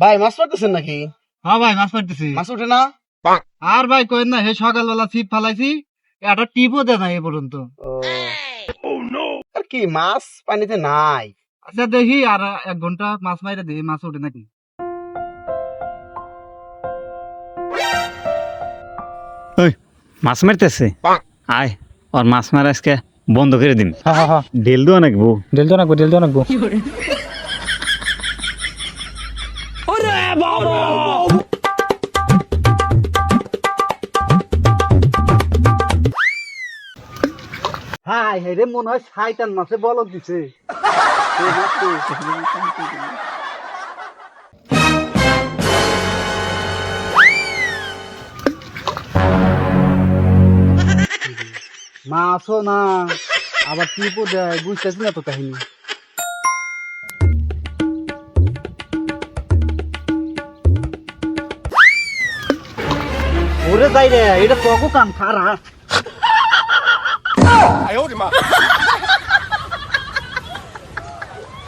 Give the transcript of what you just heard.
ভাই মাছ মারতেছেন নাকি? হ্যাঁ ভাই মাছ মারতেছি। মাছ উঠে না? আর ভাই কইন না, হে সকালবেলা ছিপ ফালাইছি, একটা টিপও দেয় না এ পর্যন্ত। ও আর কি মাছ পানিতে নাই। আচ্ছা দেখি আর 1 ঘন্টা মাছ মাইরে দেখি মাছ ওঠে নাকি। ওই মাছ মারতেছে, আয় ওর মাছ মারা আজকে বন্ধ করে দিন। হ্যাঁ ঢেল দেওয়া নাকবো। ডেল তো নাকবো হাই হাই রে, মনে হয় শয়তান মাছে বলদ দিছে। মাছও না, আবার টিপও দেয়, বুঝতেছি না তো কাহিনী। ওরে যাই রে, এটা তকো কাম খারা।